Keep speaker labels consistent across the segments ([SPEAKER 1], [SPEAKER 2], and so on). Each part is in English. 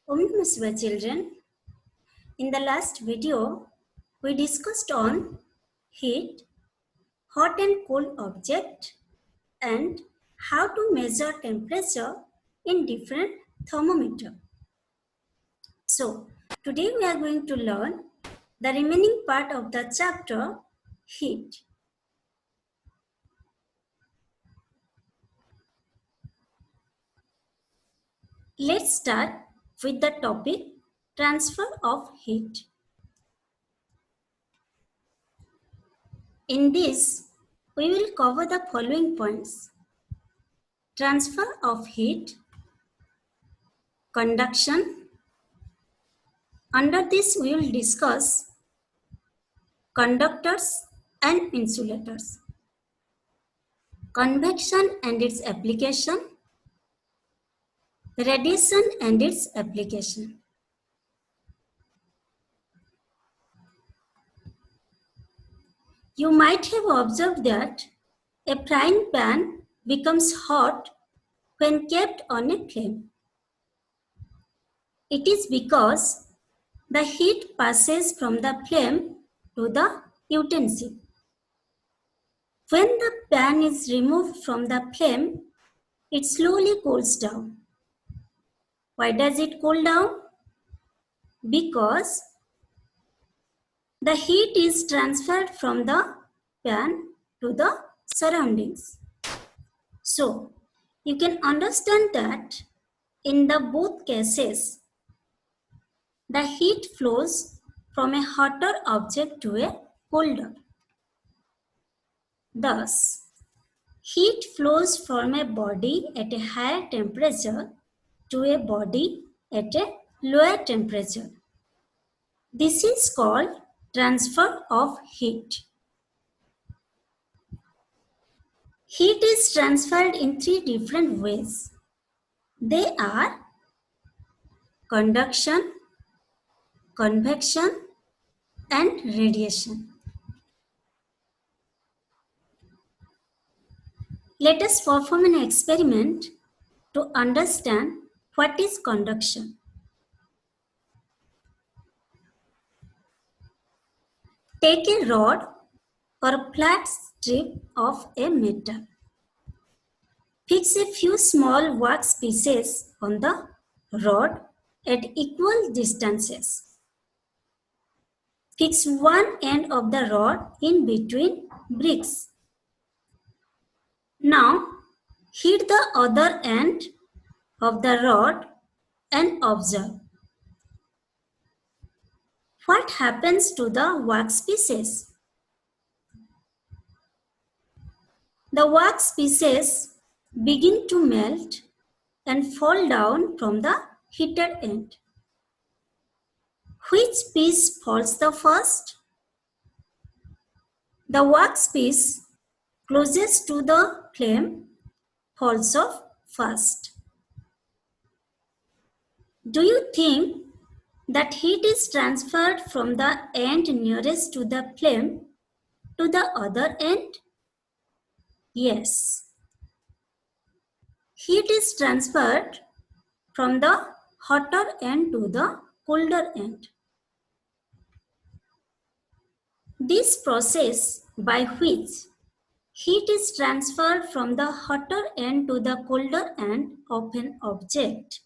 [SPEAKER 1] Om Namah Shivaya, children. In the last video, we discussed on heat, hot and cold object, and how to measure temperature in different thermometer. So, today we are going to learn the remaining part of the chapter heat. Let's start with the topic transfer of heat. In this, we will cover the following points: transfer of heat, conduction. Under this, we will discuss conductors and insulators, convection and its application, radiation and its application. You might have observed that a frying pan becomes hot when kept on a flame. It is because the heat passes from the flame to the utensil. When the pan is removed from the flame, it slowly cools down. Why does it cool down? Because the heat is transferred from the pan to the surroundings. So, you can understand that in the both cases, the heat flows from a hotter object to a colder. Thus, heat flows from a body at a higher temperature to a body at a lower temperature. This is called transfer of heat. Heat is transferred in three different ways. They are conduction, convection, and radiation. Let us perform an experiment to understand what is conduction. Take a rod or a flat strip of a metal. Fix a few small wax pieces on the rod at equal distances. Fix one end of the rod in between bricks. Now, hit the other end of the rod and observe. What happens to the wax pieces? The wax pieces begin to melt and fall down from the heated end. Which piece falls the first? The wax piece closest to the flame falls off first. Do you think that heat is transferred from the end nearest to the flame to the other end? Yes. Heat is transferred from the hotter end to the colder end. This process by which heat is transferred from the hotter end to the colder end of an object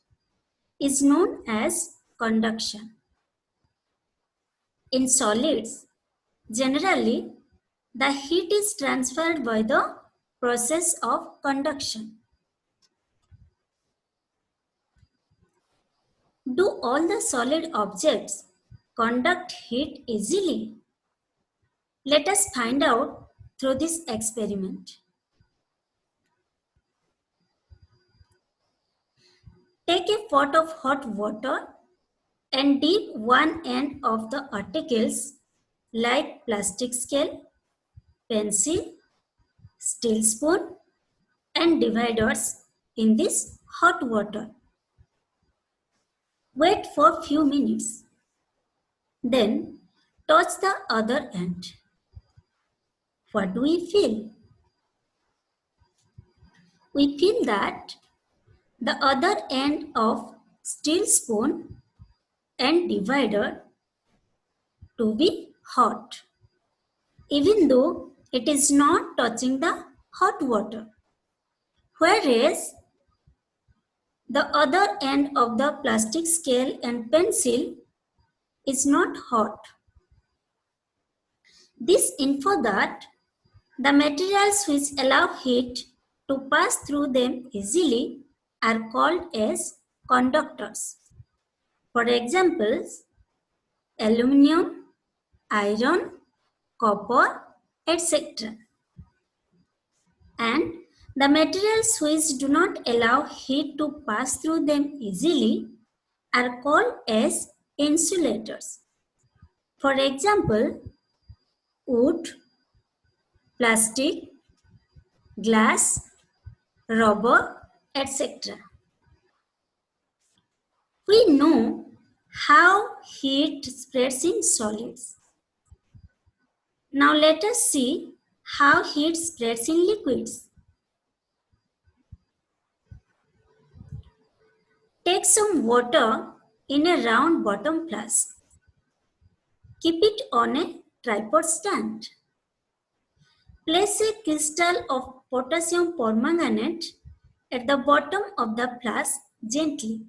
[SPEAKER 1] is known as conduction. In solids, generally, the heat is transferred by the process of conduction. Do all the solid objects conduct heat easily? Let us find out through this experiment. Take a pot of hot water and dip one end of the articles like plastic scale, pencil, steel spoon, and dividers in this hot water. Wait for a few minutes. Then touch the other end. What do we feel? We feel that the other end of steel spoon and divider to be hot, even though it is not touching the hot water. Whereas the other end of the plastic scale and pencil is not hot. This info that the materials which allow heat to pass through them easily are called as conductors. For examples, aluminum, iron, copper, etc. And the materials which do not allow heat to pass through them easily are called as insulators. For example, wood, plastic, glass, rubber, etc. We know how heat spreads in solids. Now let us see how heat spreads in liquids. Take some water in a round bottom flask. Keep it on a tripod stand. Place a crystal of potassium permanganate at the bottom of the flask gently.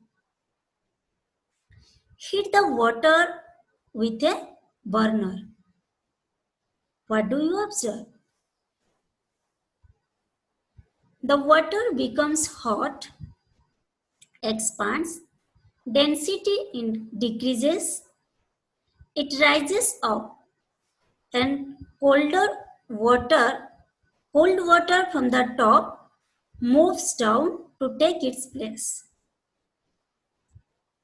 [SPEAKER 1] Heat the water with a burner. What do you observe? The water becomes hot, expands, density decreases, it rises up, and cold water from the top moves down to take its place.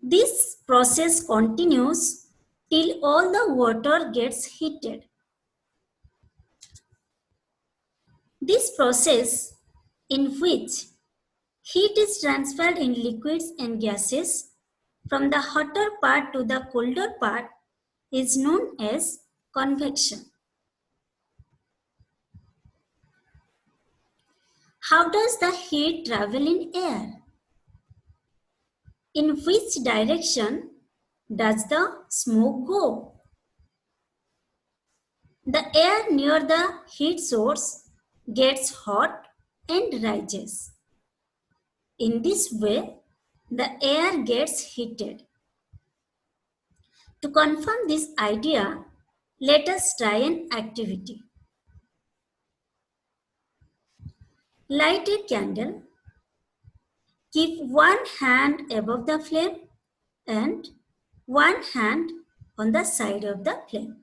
[SPEAKER 1] This process continues till all the water gets heated. This process, in which heat is transferred in liquids and gases from the hotter part to the colder part, is known as convection. How does the heat travel in air? In which direction does the smoke go? The air near the heat source gets hot and rises. In this way, the air gets heated. To confirm this idea, let us try an activity. Light a candle. Keep one hand above the flame and one hand on the side of the flame.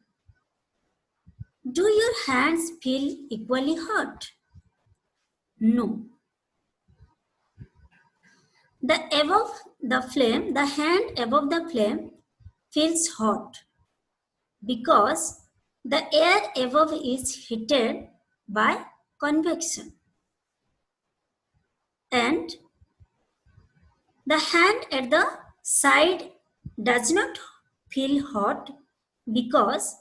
[SPEAKER 1] Do your hands feel equally hot? No. The hand above the flame feels hot because the air above is heated by convection. And the hand at the side does not feel hot because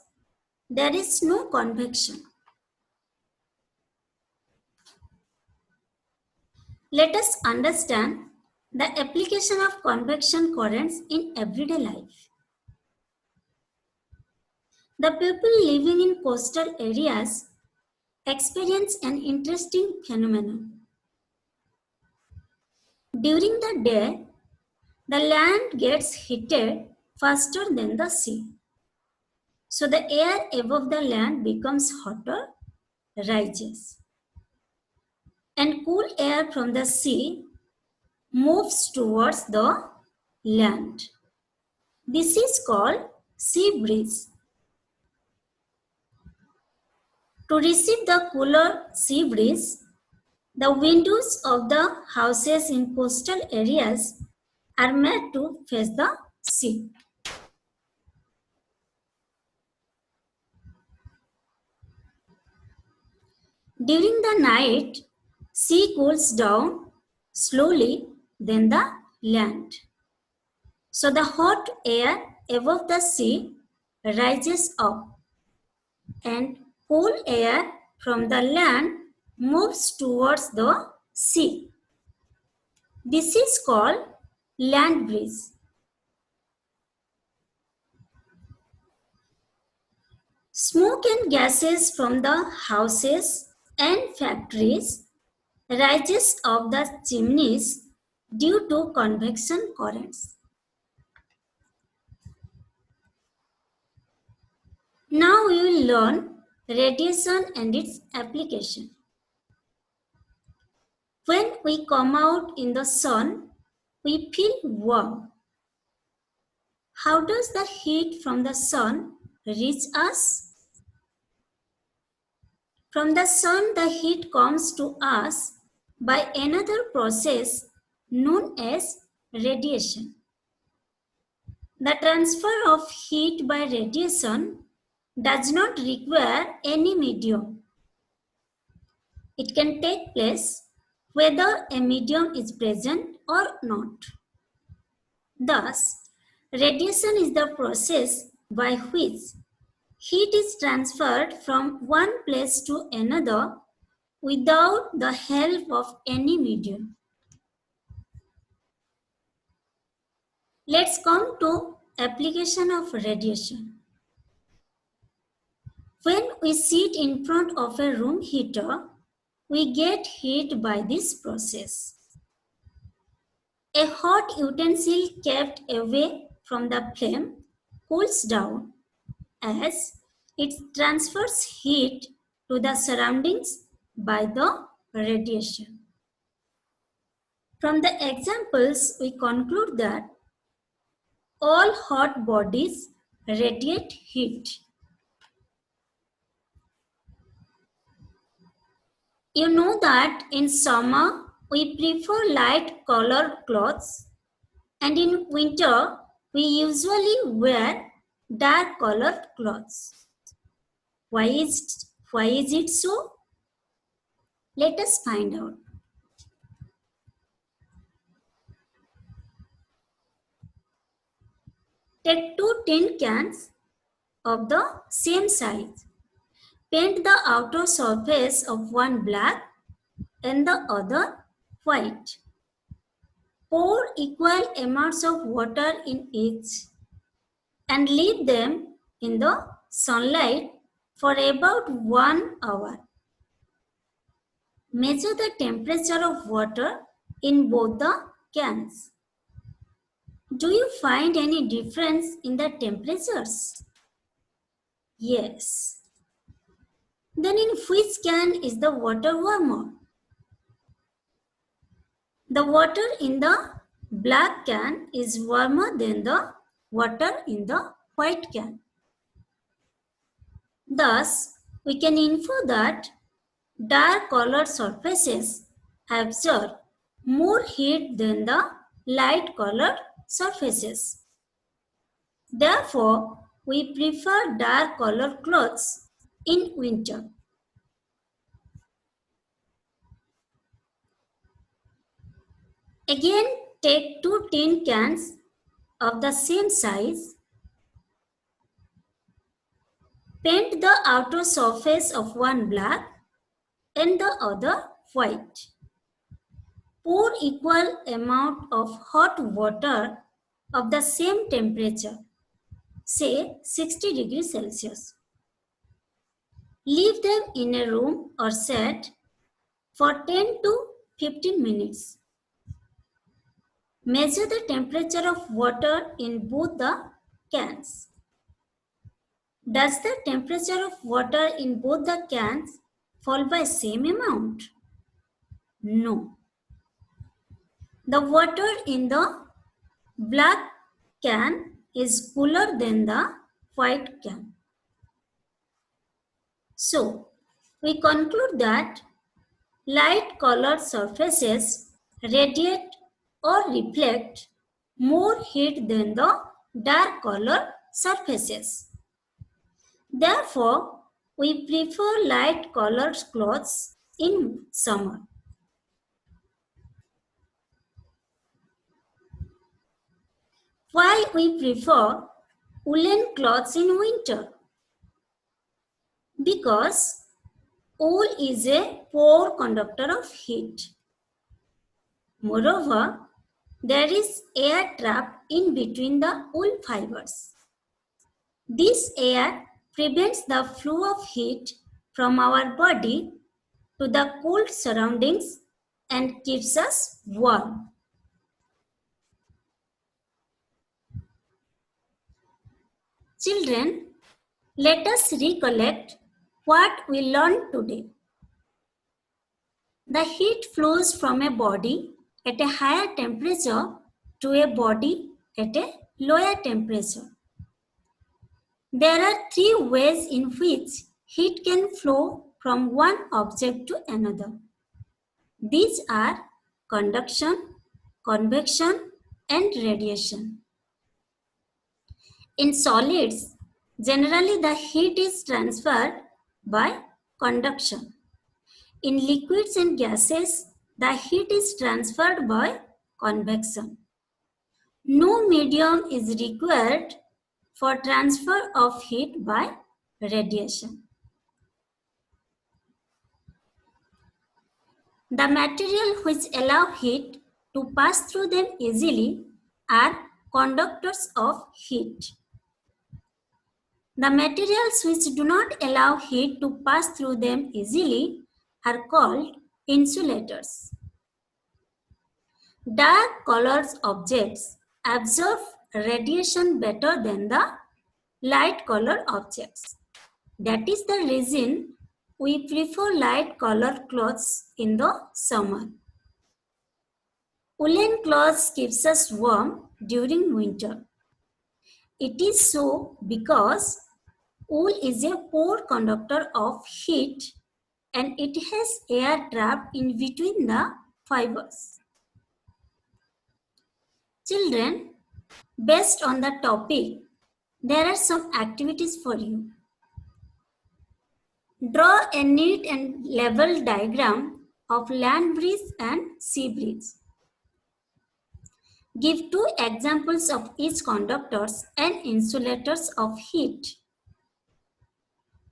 [SPEAKER 1] there is no convection. Let us understand the application of convection currents in everyday life. The people living in coastal areas experience an interesting phenomenon. During the day, the land gets heated faster than the sea. So the air above the land becomes hotter, rises. And cool air from the sea moves towards the land. This is called sea breeze. To receive the cooler sea breeze, the windows of the houses in coastal areas are made to face the sea. During the night, sea cools down slowly than the land. So the hot air above the sea rises up and cool air from the land moves towards the sea. This is called land bridge. Smoke and gases from the houses and factories rises up the chimneys due to convection currents. Now we will learn radiation and its application. When we come out in the sun, we feel warm. How does the heat from the sun reach us? From the sun, the heat comes to us by another process known as radiation. The transfer of heat by radiation does not require any medium. It can take place whether a medium is present or not. Thus, radiation is the process by which heat is transferred from one place to another without the help of any medium. Let's come to application of radiation. When we sit in front of a room heater, we get heat by this process. A hot utensil kept away from the flame cools down as it transfers heat to the surroundings by the radiation. From the examples, we conclude that all hot bodies radiate heat. You know that in summer we prefer light colored clothes and in winter we usually wear dark colored clothes. Why is it so? Let us find out. Take two tin cans of the same size. Paint the outer surface of one black and the other white. Pour equal amounts of water in each and leave them in the sunlight for about 1 hour. Measure the temperature of water in both the cans. Do you find any difference in the temperatures? Yes. Then in which can is the water warmer? The water in the black can is warmer than the water in the white can. Thus, we can infer that dark colored surfaces absorb more heat than the light colored surfaces. Therefore, we prefer dark colored clothes in winter. Again, take two tin cans of the same size. Paint the outer surface of one black and the other white. Pour equal amount of hot water of the same temperature, say 60 degrees Celsius. Leave them in a room or set for 10 to 15 minutes. Measure the temperature of water in both the cans. Does the temperature of water in both the cans fall by same amount? No. The water in the black can is cooler than the white can. So, we conclude that light colored surfaces radiate or reflect more heat than the dark colored surfaces. Therefore, we prefer light colored clothes in summer. Why we prefer woolen clothes in winter? Because wool is a poor conductor of heat. Moreover, There is air trapped in between the wool fibers. This air prevents the flow of heat from our body to the cold surroundings and keeps us warm. Children, let us recollect what we learned today. The heat flows from a body at a higher temperature to a body at a lower temperature. There are three ways in which heat can flow from one object to another. These are conduction, convection, and radiation. In solids, generally the heat is transferred by conduction. In liquids and gases, the heat is transferred by convection. No medium is required for transfer of heat by radiation. The material which allow heat to pass through them easily are conductors of heat. The materials which do not allow heat to pass through them easily are called insulators. Dark colored objects absorb radiation better than the light colored objects. That is the reason we prefer light colored clothes in the summer. Woolen clothes keeps us warm during winter. It is so because wool is a poor conductor of heat and it has air trapped in between the fibers. Children, based on the topic, there are some activities for you. Draw a neat and level diagram of land bridge and sea bridge. Give two examples of each conductors and insulators of heat.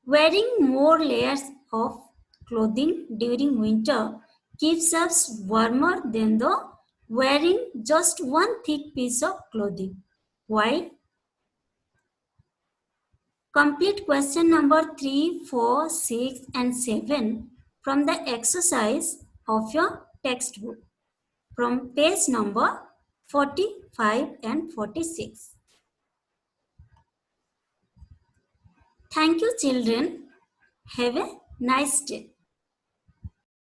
[SPEAKER 1] Wearing more layers of clothing during winter keeps us warmer than the wearing just one thick piece of clothing. Why? Complete question number 3, 4, 6 and 7 from the exercise of your textbook from page number 45 and 46. Thank you children. Have a nice day.